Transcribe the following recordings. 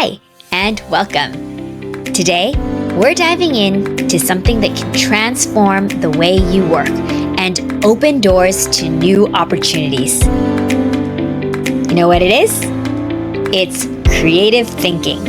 Hi, and welcome. Today, we're diving into something that can transform the way you work and open doors to new opportunities. You know what it is? It's creative thinking.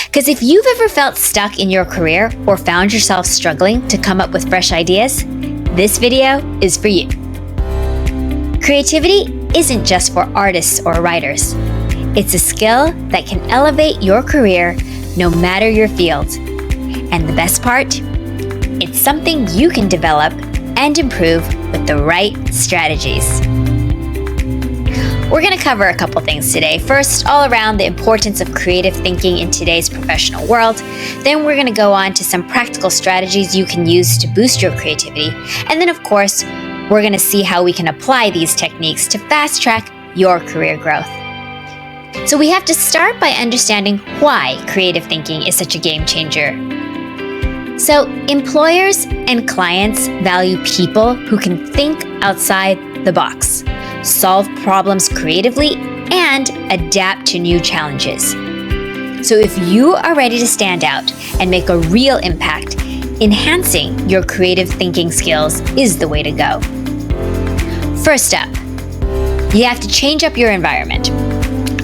Because if you've ever felt stuck in your career or found yourself struggling to come up with fresh ideas, this video is for you. Creativity isn't just for artists or writers. It's a skill that can elevate your career no matter your field. And the best part? It's something you can develop and improve with the right strategies. We're going to cover a couple things today. First, all around the importance of creative thinking in today's professional world. Then we're going to go on to some practical strategies you can use to boost your creativity. And then, of course, we're going to see how we can apply these techniques to fast-track your career growth. So we have to start by understanding why creative thinking is such a game changer. So employers and clients value people who can think outside the box, solve problems creatively, and adapt to new challenges. So if you are ready to stand out and make a real impact, enhancing your creative thinking skills is the way to go. First up, you have to change up your environment.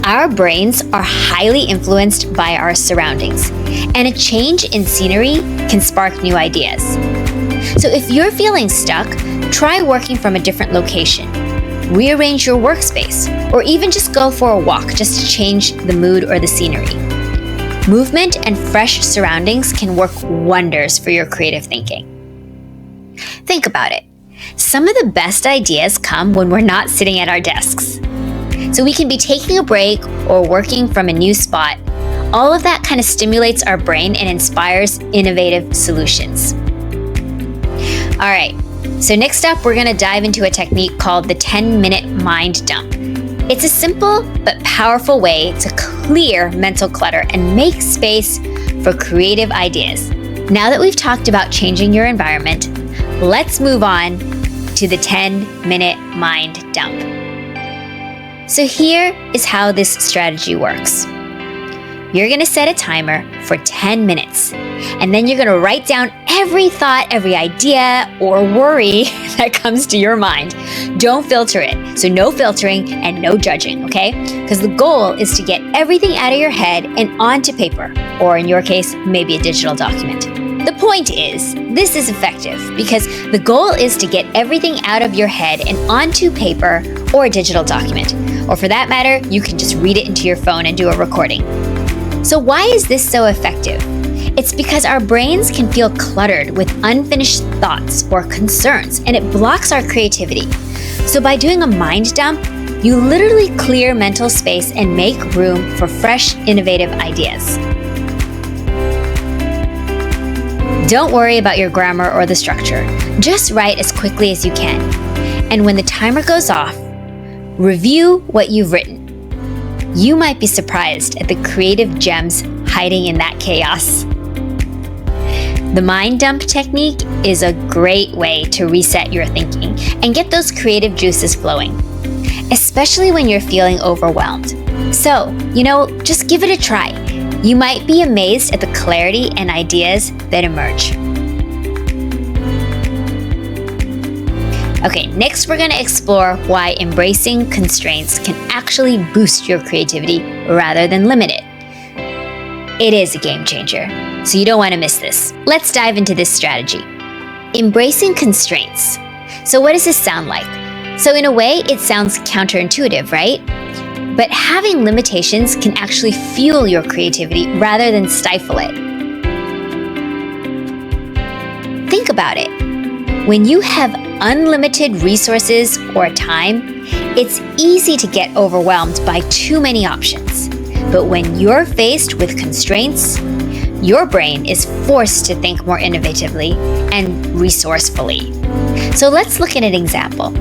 Our brains are highly influenced by our surroundings, and a change in scenery can spark new ideas. So if you're feeling stuck, try working from a different location. Rearrange your workspace, or even just go for a walk just to change the mood or the scenery. Movement and fresh surroundings can work wonders for your creative thinking. Think about it. Some of the best ideas come when we're not sitting at our desks. So we can be taking a break or working from a new spot. All of that kind of stimulates our brain and inspires innovative solutions. All right, so next up, we're going to dive into a technique called the 10-minute mind dump. It's a simple but powerful way to clear mental clutter and make space for creative ideas. Now that we've talked about changing your environment, let's move on to the 10-minute mind dump. So here is how this strategy works. You're going to set a timer for 10 minutes, and then you're going to write down every thought, every idea, or worry that comes to your mind. Don't filter it. So no filtering and no judging, okay? Because the goal is to get everything out of your head and onto paper, or in your case, maybe a digital document. The point is, this is effective because the goal is to get everything out of your head and onto paper or a digital document. Or for that matter, you can just read it into your phone and do a recording. So why is this so effective? It's because our brains can feel cluttered with unfinished thoughts or concerns, and it blocks our creativity. So by doing a mind dump, you literally clear mental space and make room for fresh, innovative ideas. Don't worry about your grammar or the structure. Just write as quickly as you can. And when the timer goes off, review what you've written. You might be surprised at the creative gems hiding in that chaos. The mind dump technique is a great way to reset your thinking and get those creative juices flowing, especially when you're feeling overwhelmed. So, just give it a try. You might be amazed at the clarity and ideas that emerge. Okay, next we're going to explore why embracing constraints can actually boost your creativity rather than limit it. It is a game changer, so you don't want to miss this. Let's dive into this strategy. Embracing constraints. So what does this sound like? So in a way, it sounds counterintuitive, right? But having limitations can actually fuel your creativity rather than stifle it. Think about it. When you have unlimited resources or time, it's easy to get overwhelmed by too many options. But when you're faced with constraints, your brain is forced to think more innovatively and resourcefully. So let's look at an example.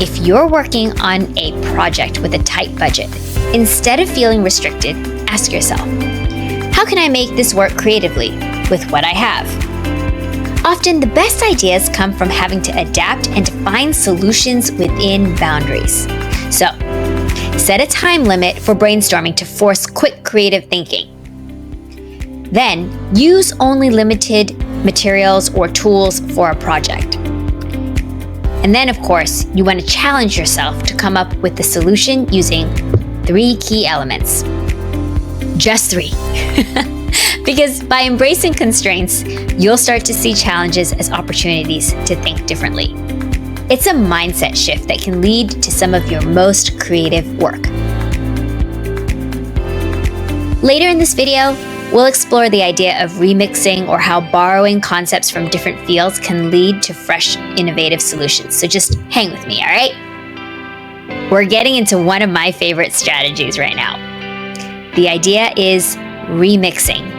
If you're working on a project with a tight budget, instead of feeling restricted, ask yourself, how can I make this work creatively with what I have? Often the best ideas come from having to adapt and to find solutions within boundaries. So, set a time limit for brainstorming to force quick creative thinking. Then, use only limited materials or tools for a project. And then, of course, you want to challenge yourself to come up with the solution using 3 key elements. Just 3. Because by embracing constraints, you'll start to see challenges as opportunities to think differently. It's a mindset shift that can lead to some of your most creative work. Later in this video, we'll explore the idea of remixing, or how borrowing concepts from different fields can lead to fresh, innovative solutions. So just hang with me, all right? We're getting into one of my favorite strategies right now. The idea is remixing.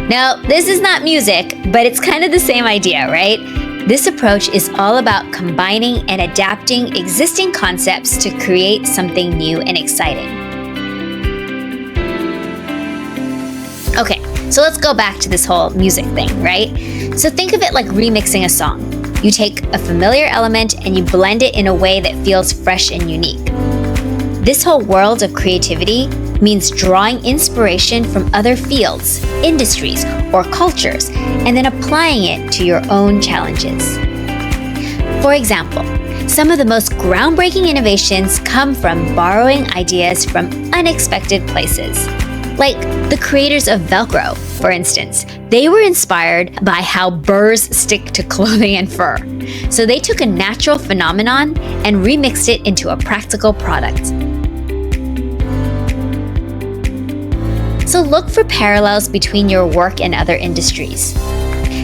Now, this is not music, but it's kind of the same idea, right? This approach is all about combining and adapting existing concepts to create something new and exciting. Okay, so let's go back to this whole music thing, right? So think of it like remixing a song. You take a familiar element and you blend it in a way that feels fresh and unique. This whole world of creativity means drawing inspiration from other fields, industries, or cultures, and then applying it to your own challenges. For example, some of the most groundbreaking innovations come from borrowing ideas from unexpected places. Like the creators of Velcro, for instance. They were inspired by how burrs stick to clothing and fur. So they took a natural phenomenon and remixed it into a practical product. So look for parallels between your work and other industries.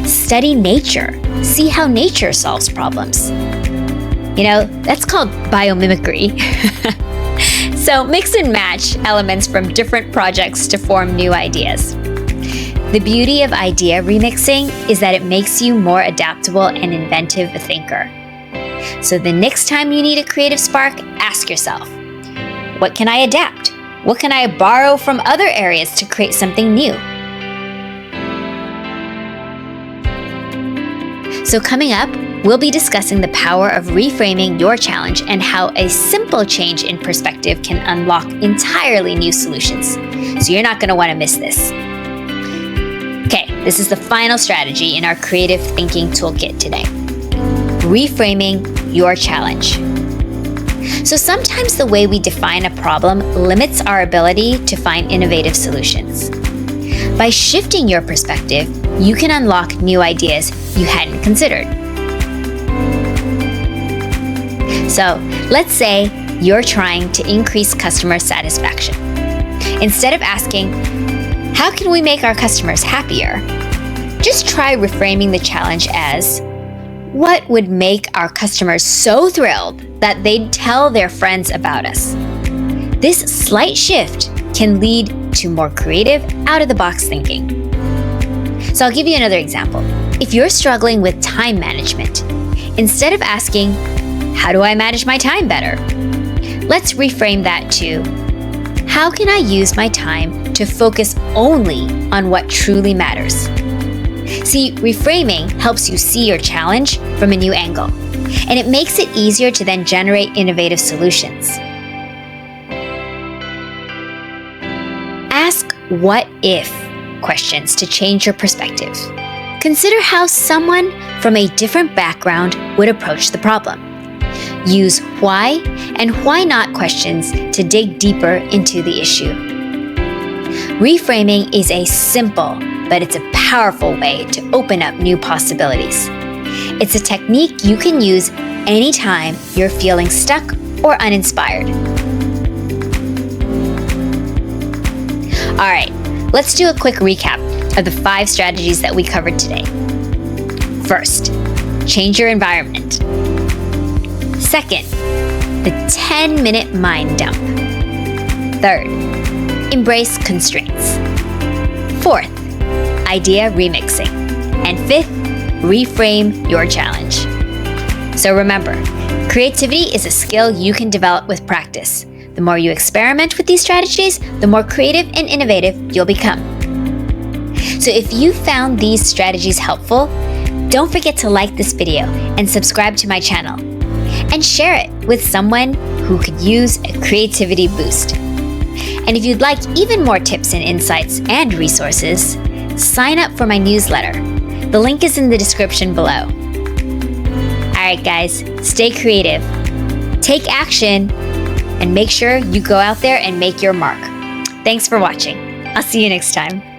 Study nature. See how nature solves problems. You know, that's called biomimicry. So mix and match elements from different projects to form new ideas. The beauty of idea remixing is that it makes you more adaptable and inventive a thinker. So the next time you need a creative spark, ask yourself, what can I adapt? What can I borrow from other areas to create something new? So coming up, we'll be discussing the power of reframing your challenge and how a simple change in perspective can unlock entirely new solutions. So you're not going to want to miss this. Okay, this is the final strategy in our creative thinking toolkit today. Reframing your challenge. So sometimes the way we define a problem limits our ability to find innovative solutions. By shifting your perspective, you can unlock new ideas you hadn't considered. So let's say you're trying to increase customer satisfaction. Instead of asking, how can we make our customers happier? Just try reframing the challenge as, what would make our customers so thrilled that they'd tell their friends about us? This slight shift can lead to more creative, out-of-the-box thinking. So I'll give you another example. If you're struggling with time management, instead of asking, how do I manage my time better? Let's reframe that to, how can I use my time to focus only on what truly matters? See, reframing helps you see your challenge from a new angle, and it makes it easier to then generate innovative solutions. Ask what if questions to change your perspective. Consider how someone from a different background would approach the problem. Use why and why not questions to dig deeper into the issue. Reframing is a simple, but it's a powerful way to open up new possibilities. It's a technique you can use anytime you're feeling stuck or uninspired. All right, let's do a quick recap of the 5 strategies that we covered today. First, change your environment. Second, the 10-minute mind dump. Third, embrace constraints. Fourth, idea remixing. And fifth, reframe your challenge. So remember, creativity is a skill you can develop with practice. The more you experiment with these strategies, the more creative and innovative you'll become. So if you found these strategies helpful, don't forget to like this video and subscribe to my channel. And share it with someone who could use a creativity boost. And if you'd like even more tips and insights and resources, sign up for my newsletter. The link is in the description below. Alright guys, stay creative, take action, and make sure you go out there and make your mark. Thanks for watching. I'll see you next time.